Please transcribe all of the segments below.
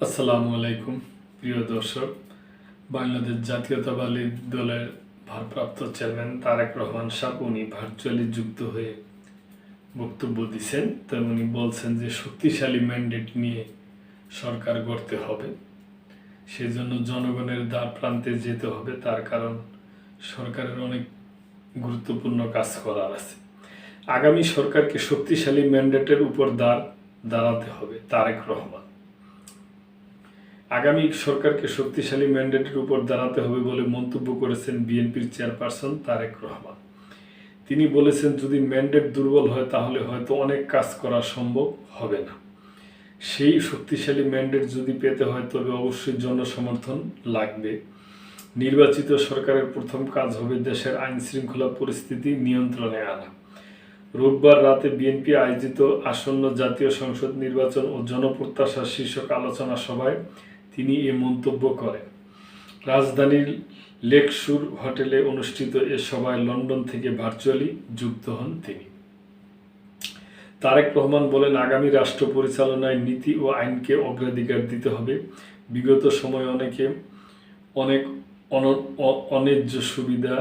আসসালামু আলাইকুম প্রিয় দর্শক। বাংলাদেশ জাতীয়তাবাদী দলের ভারপ্রাপ্ত চেয়ারম্যান তারেক রহমান সাহেব উনি ভার্চুয়ালি যুক্ত হয়ে বক্তব্য দিচ্ছেন। তো উনি বলছেন যে শক্তিশালী ম্যান্ডেট নিয়ে সরকার গড়তে হবে, সেজন্য জনগণের দ্বার প্রান্তে যেতে হবে। তার কারণ সরকারের অনেক গুরুত্বপূর্ণ কাজ করার আছে। আগামী সরকারকে শক্তিশালী ম্যান্ডেটের উপর দাঁড়াতে হবে। তারেক রহমান আগামী সরকারকে শক্তিশালী ম্যান্ডেটের উপর দাঁড়াতে হবে বলে মন্তব্য করেছেন বিএনপির চেয়ারপারসন তারেক রহমান। তিনি বলেছেন, যদি ম্যান্ডেট দুর্বল হয় তাহলে হয়তো অনেক কাজ করা সম্ভব হবে না। সেই শক্তিশালী ম্যান্ডেট যদি পেতে হয় তবে অবশ্যই জনসমর্থন লাগবে। নির্বাচিত সরকারের প্রথম কাজ হবে দেশের আইন শৃঙ্খলা পরিস্থিতি নিয়ন্ত্রণে আনা। রোববার রাতে বিএনপি আয়োজিত আসন্ন জাতীয় সংসদ নির্বাচন ও জনপ্রত্যাশা শীর্ষক আলোচনা সভায় তিনি এ মন্তব্য করেন। রাজধানীর লেকশুর হোটেলে অনুষ্ঠিত এ সভায় লন্ডন থেকে ভার্চুয়ালি যুক্ত হন তিনি। তারেক রহমান বলেন, আগামী রাষ্ট্র পরিচালনায় নীতি ও আইনকে অগ্রাধিকার দিতে হবে। বিগত সময়ে অনেক অন্যায্য সুবিধা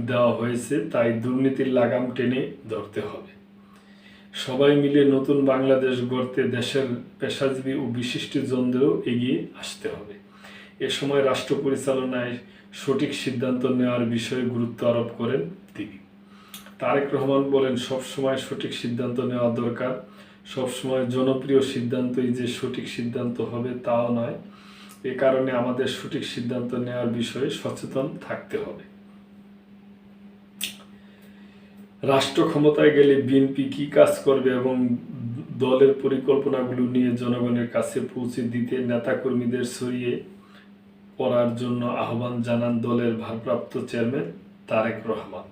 দেওয়া হয়েছে, তাই দুর্নীতির লাগাম টেনে ধরতে হবে। সবাই মিলে নতুন বাংলাদেশ গড়তে দেশের পেশাজীবী ও বিশিষ্টজনদেরও এগিয়ে আসতে হবে। এ সময় রাষ্ট্র পরিচালনায় সঠিক সিদ্ধান্ত নেওয়ার বিষয়ে গুরুত্ব আরোপ করেন তিনি। তারেক রহমান বলেন, সবসময় সঠিক সিদ্ধান্ত নেওয়া দরকার। সবসময় জনপ্রিয় সিদ্ধান্তই যে সঠিক সিদ্ধান্ত হবে তাও নয়। এ কারণে আমাদের সঠিক সিদ্ধান্ত নেওয়ার বিষয়ে সচেতন থাকতে হবে। রাষ্ট্র ক্ষমতায় গেলে বিএনপি কী কাজ করবে এবং দলের পরিকল্পনাগুলো নিয়ে জনগণের কাছে পৌঁছে দিতে নেতাকর্মীদের ছড়িয়ে পড়ার জন্য আহ্বান জানান দলের ভারপ্রাপ্ত চেয়ারম্যান তারেক রহমান।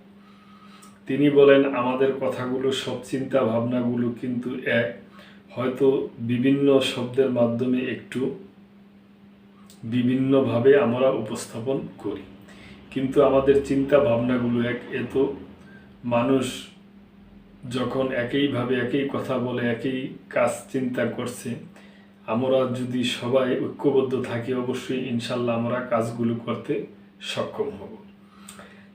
তিনি বলেন, আমাদের কথাগুলো, সব চিন্তা ভাবনাগুলো কিন্তু এক, হয়তো বিভিন্ন শব্দের মাধ্যমে একটু বিভিন্নভাবে আমরা উপস্থাপন করি, কিন্তু আমাদের চিন্তা ভাবনাগুলো এক। এত মানুষ যখন একইভাবে একই কথা বলে একই কাজ চিন্তা করছে, আমরা যদি সবাই ঐক্যবদ্ধ থাকি অবশ্যই ইনশাল্লাহ আমরা কাজগুলো করতে সক্ষম হব।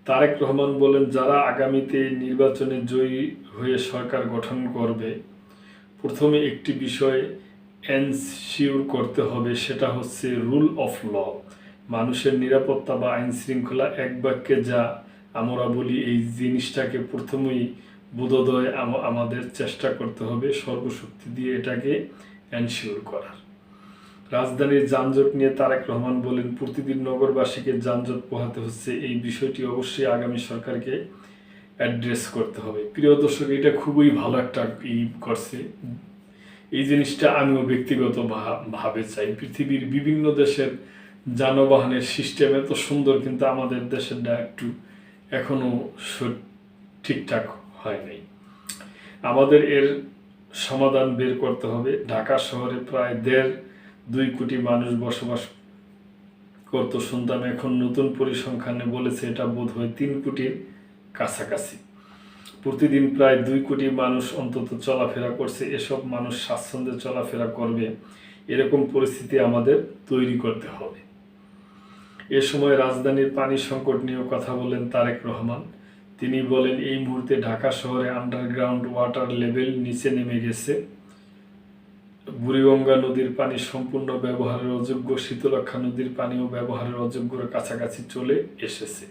তারেক রহমান বলেন, যারা আগামীতে নির্বাচনে জয়ী হয়ে সরকার গঠন করবে, প্রথমে একটি বিষয় এনশিওর করতে হবে, সেটা হচ্ছে রুল অফ ল, মানুষের নিরাপত্তা বা আইন শৃঙ্খলা। এক বাক্যে যা আমরা বলি, এই জিনিসটাকে প্রথমেই বোধোদয় আমাদের চেষ্টা করতে হবে সর্বশক্তি দিয়ে এটাকে এনশিওর করার। রাজধানীর যানজট নিয়ে তারেক রহমান বলেন, প্রতিদিন নগরবাসীকে যানজট পোহাতে হচ্ছে, এই বিষয়টি অবশ্যই আগামী সরকারকে অ্যাড্রেস করতে হবে। প্রিয় দর্শক, এটা খুবই ভালো একটা করছে। এই জিনিসটা আমিও ব্যক্তিগতভাবে চাই। পৃথিবীর বিভিন্ন দেশের যানবাহনের সিস্টেম এত সুন্দর, কিন্তু আমাদের দেশেরটা একটু এখনও ঠিকঠাক হয় নাই। আমাদের এর সমাধান বের করতে হবে। ঢাকা শহরে প্রায় 1.5-2 কোটি মানুষ বসবাস করত শুনতাম, এখন নতুন পরিসংখ্যানে বলেছে এটা বোধ হয় 3 কোটির কাছাকাছি। প্রতিদিন প্রায় 2 কোটি মানুষ অন্তত চলাফেরা করছে। এসব মানুষ স্বাচ্ছন্দ্যে চলাফেরা করবে এরকম পরিস্থিতি আমাদের তৈরি করতে হবে। এ সময় রাজধানীর পানি সংকট নিয়েও কথা বলেন তারেক রহমান। তিনি বলেন, এই মুহূর্তে ঢাকা শহরে আন্ডারগ্রাউন্ড ওয়াটার লেভেল নিচে নেমে গেছে। বুড়িগঙ্গা নদীর পানি সম্পূর্ণ ব্যবহারের অযোগ্য, শীতলক্ষ্যা নদীর পানিও ব্যবহারের অযোগ্যর কাছাকাছি চলে এসেছে।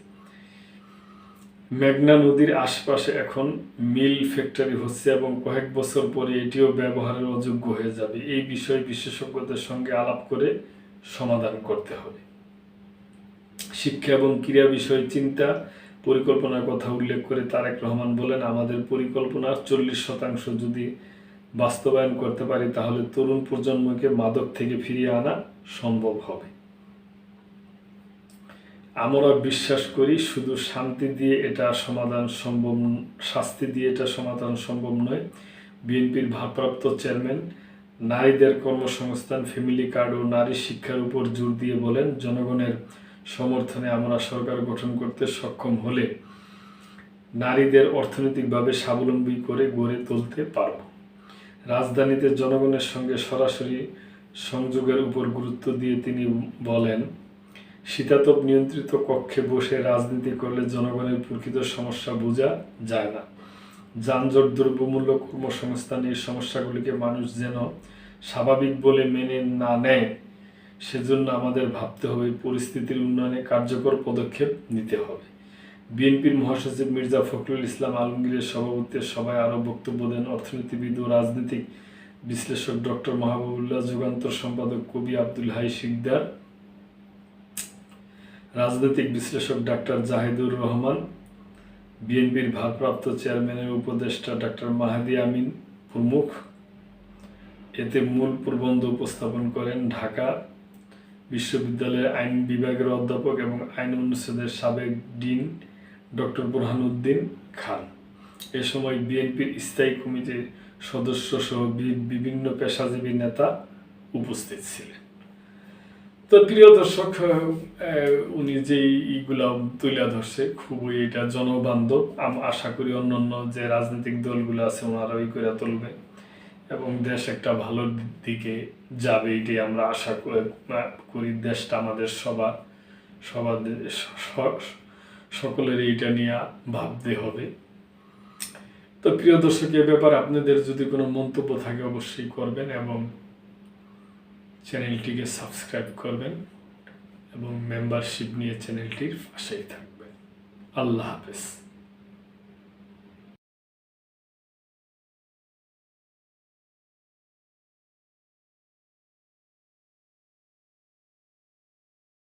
মেঘনা নদীর আশপাশে এখন মিল ফ্যাক্টরি হচ্ছে এবং কয়েক বছর পরে এটিও ব্যবহারের অযোগ্য হয়ে যাবে। এই বিষয়ে বিশেষজ্ঞদের সঙ্গে আলাপ করে সমাধান করতে হবে। শিক্ষা এবং ক্রীড়া বিষয়ে চিন্তা পরিকল্পনার কথা উল্লেখ করে তারেক রহমান বলেন, আমাদের পরিকল্পনার 40% যদি বাস্তবায়ন করতে পারি তাহলে তরুণ প্রজন্মকে মাদক থেকে ফিরিয়ে আনা সম্ভব হবে। আমরা বিশ্বাস করি শুধু শাস্তি দিয়ে এটা সমাধান সম্ভব নয়। বিএনপির ভারপ্রাপ্ত চেয়ারম্যান নারীদের কর্মসংস্থান, ফ্যামিলি কার্ড ও নারী শিক্ষার উপর জোর দিয়ে বলেন, জনগণের সমর্থনে আমরা সরকার গঠন করতে সক্ষম হলে নারীদের অর্থনৈতিকভাবে স্বাবলম্বী করে গড়ে তুলতে পারব। রাজধানীতে জনগণের সঙ্গে সরাসরি সংযোগের উপর গুরুত্ব দিয়ে তিনি বলেন, শীতাতপ নিয়ন্ত্রিত কক্ষে বসে রাজনীতি করলে জনগণের প্রকৃত সমস্যা বোঝা যায় না। যানজট, দ্রব্যমূল্য, কর্মসংস্থান এই সমস্যাগুলিকে মানুষ যেন স্বাভাবিক বলে মেনে না নেয়, সেজন্য আমাদের ভাবতে হবে, পরিস্থিতির উন্নয়নে কার্যকর পদক্ষেপ নিতে হবে। বিএনপির মহাসচিব মির্জা ফখরুল ইসলাম আলমগীরের সভাপতিত্বে সভায় আরও বক্তব্য দেন অর্থনীতিবিদ ও রাজনৈতিক বিশ্লেষক ডক্টর মাহবুবুল্লাহ, যুগান্তর সম্পাদক কবি আব্দুল হাই শিকদার, রাজনৈতিক বিশ্লেষক ডাক্তার জাহিদুর রহমান, বিএনপির ভারপ্রাপ্ত চেয়ারম্যানের উপদেষ্টা ডাক্তার মাহাদি আমিন প্রমুখ। এতে মূল প্রবন্ধ উপস্থাপন করেন ঢাকা বিশ্ববিদ্যালয়ের আইন বিভাগের অধ্যাপক এবং আইন অনুষদের সাবেক ডিন ডক্টর বুরহানুদ্দিন খান। এ সময় বিএনপির স্থায়ী কমিটির সদস্য সহ বিভিন্ন পেশাজীবী নেতা উপস্থিত ছিলেন। তো প্রিয় দর্শক, উনি যেই ইগুলা তুলে ধরছে খুবই এটা জনবান্ধব। আশা করি অন্যান্য যে রাজনৈতিক দলগুলো আছে ওনারা ওই করে তুলবে এবং দেশ একটা ভালো দিকে যাবে, এটাই আমরা আশা করি। দেশটা আমাদের সকলের এইটা নিয়ে ভাবতে হবে। তো প্রিয় দর্শক, এ ব্যাপারে আপনাদের যদি কোনো মন্তব্য থাকে অবশ্যই করবেন এবং চ্যানেলটিকে সাবস্ক্রাইব করবেন এবং মেম্বারশিপ নিয়ে চ্যানেলটির পাশেই থাকবেন। আল্লাহ হাফেজ।